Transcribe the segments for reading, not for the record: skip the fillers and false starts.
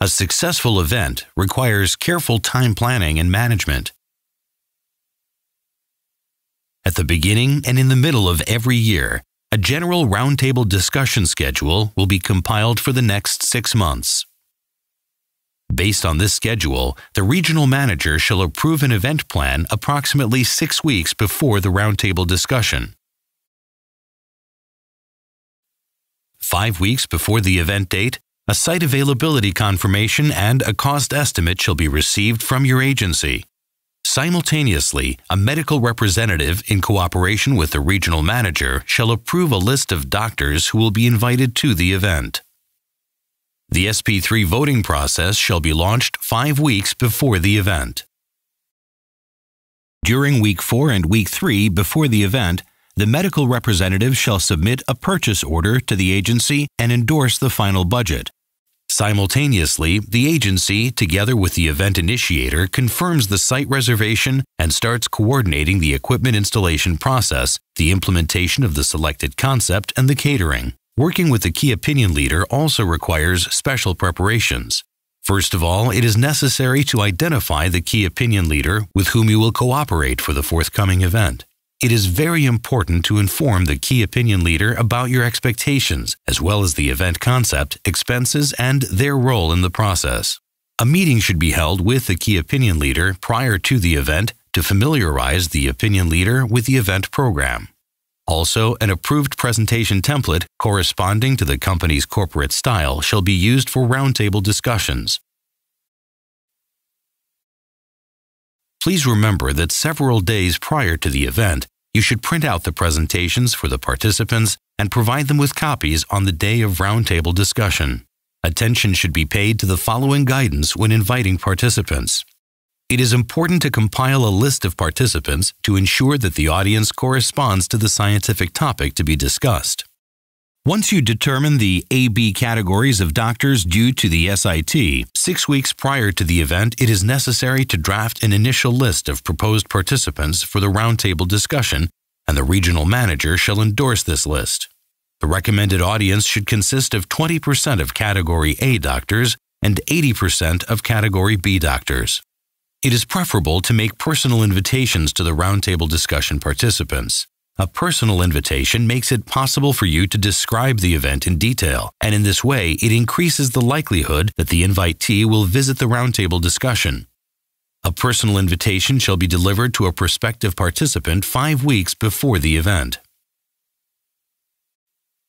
A successful event requires careful time planning and management. At the beginning and in the middle of every year, a general roundtable discussion schedule will be compiled for the next 6 months. Based on this schedule, the regional manager shall approve an event plan approximately 6 weeks before the roundtable discussion. 5 weeks before the event date, a site availability confirmation and a cost estimate shall be received from your agency. Simultaneously, a medical representative, in cooperation with the regional manager, shall approve a list of doctors who will be invited to the event. The SP3 voting process shall be launched 5 weeks before the event. During Week 4 and Week 3 before the event, the medical representative shall submit a purchase order to the agency and endorse the final budget. Simultaneously, the agency, together with the event initiator, confirms the site reservation and starts coordinating the equipment installation process, the implementation of the selected concept, and the catering. Working with the key opinion leader also requires special preparations. First of all, it is necessary to identify the key opinion leader with whom you will cooperate for the forthcoming event. It is very important to inform the key opinion leader about your expectations, as well as the event concept, expenses, and their role in the process. A meeting should be held with the key opinion leader prior to the event to familiarize the opinion leader with the event program. Also, an approved presentation template corresponding to the company's corporate style shall be used for roundtable discussions. Please remember that several days prior to the event, you should print out the presentations for the participants and provide them with copies on the day of roundtable discussion. Attention should be paid to the following guidance when inviting participants. It is important to compile a list of participants to ensure that the audience corresponds to the scientific topic to be discussed. Once you determine the A-B categories of doctors due to the SIT, 6 weeks prior to the event, it is necessary to draft an initial list of proposed participants for the roundtable discussion, and the regional manager shall endorse this list. The recommended audience should consist of 20% of Category A doctors and 80% of Category B doctors. It is preferable to make personal invitations to the roundtable discussion participants. A personal invitation makes it possible for you to describe the event in detail, and in this way, it increases the likelihood that the invitee will visit the roundtable discussion. A personal invitation shall be delivered to a prospective participant 5 weeks before the event.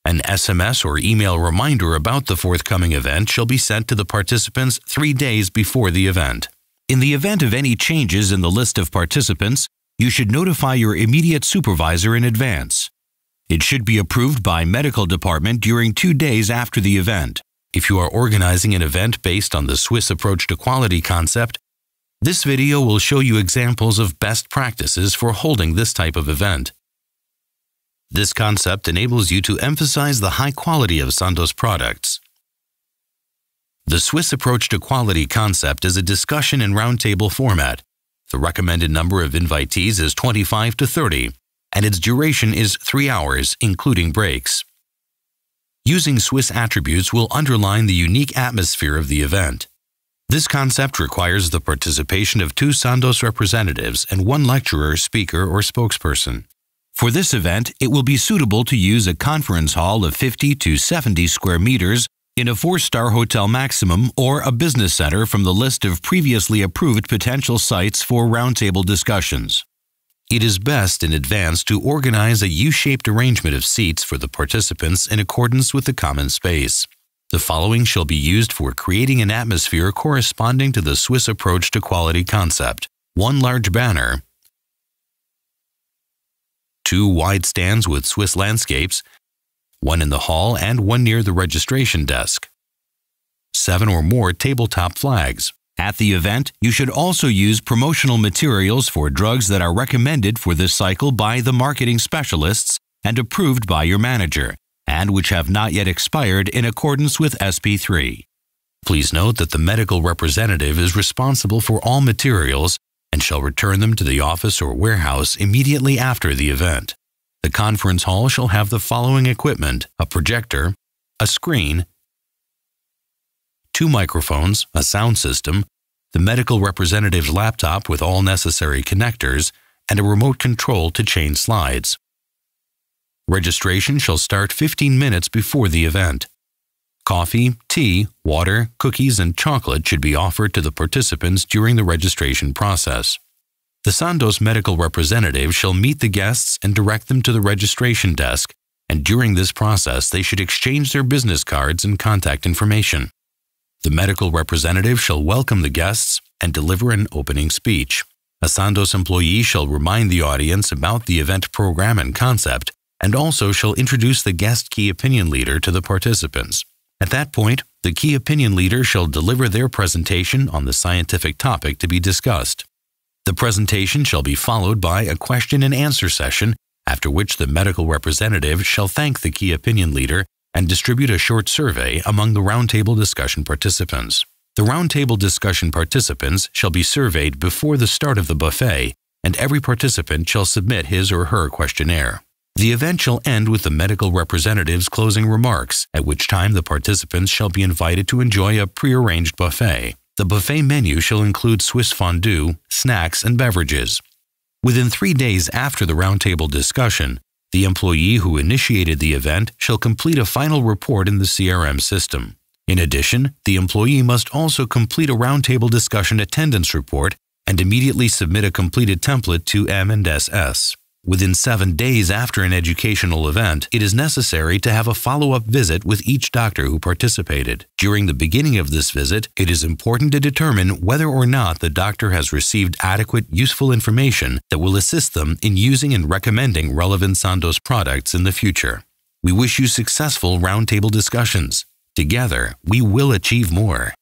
An SMS or email reminder about the forthcoming event shall be sent to the participants 3 days before the event. In the event of any changes in the list of participants, you should notify your immediate supervisor in advance. It should be approved by medical department during 2 days after the event. If you are organizing an event based on the Swiss approach to quality concept, this video will show you examples of best practices for holding this type of event. This concept enables you to emphasize the high quality of Sandoz products. The Swiss approach to quality concept is a discussion and roundtable format. The recommended number of invitees is 25 to 30, and its duration is 3 hours, including breaks. Using Swiss attributes will underline the unique atmosphere of the event. This concept requires the participation of 2 Sandoz representatives and 1 lecturer, speaker, or spokesperson. For this event, it will be suitable to use a conference hall of 50 to 70 square meters in a 4-star hotel maximum or a business center from the list of previously approved potential sites for roundtable discussions. It is best in advance to organize a U-shaped arrangement of seats for the participants in accordance with the common space. The following shall be used for creating an atmosphere corresponding to the Swiss approach to quality concept: 1 large banner, 2 wide stands with Swiss landscapes, 1 in the hall and 1 near the registration desk, 7 or more tabletop flags. At the event, you should also use promotional materials for drugs that are recommended for this cycle by the marketing specialists and approved by your manager, and which have not yet expired in accordance with SP3. Please note that the medical representative is responsible for all materials and shall return them to the office or warehouse immediately after the event. The conference hall shall have the following equipment: a projector, a screen, 2 microphones, a sound system, the medical representative's laptop with all necessary connectors, and a remote control to change slides. Registration shall start 15 minutes before the event. Coffee, tea, water, cookies, and chocolate should be offered to the participants during the registration process. The Sandoz medical representative shall meet the guests and direct them to the registration desk, and during this process they should exchange their business cards and contact information. The medical representative shall welcome the guests and deliver an opening speech. A Sandoz employee shall remind the audience about the event program and concept, and also shall introduce the guest key opinion leader to the participants. At that point, the key opinion leader shall deliver their presentation on the scientific topic to be discussed. The presentation shall be followed by a question and answer session, after which the medical representative shall thank the key opinion leader and distribute a short survey among the roundtable discussion participants. The roundtable discussion participants shall be surveyed before the start of the buffet, and every participant shall submit his or her questionnaire. The event shall end with the medical representative's closing remarks, at which time the participants shall be invited to enjoy a pre-arranged buffet. The buffet menu shall include Swiss fondue, snacks, and beverages. Within 3 days after the roundtable discussion, the employee who initiated the event shall complete a final report in the CRM system. In addition, the employee must also complete a roundtable discussion attendance report and immediately submit a completed template to M&SS. Within 7 days after an educational event, it is necessary to have a follow-up visit with each doctor who participated. During the beginning of this visit, it is important to determine whether or not the doctor has received adequate, useful information that will assist them in using and recommending relevant Sandoz products in the future. We wish you successful roundtable discussions. Together, we will achieve more.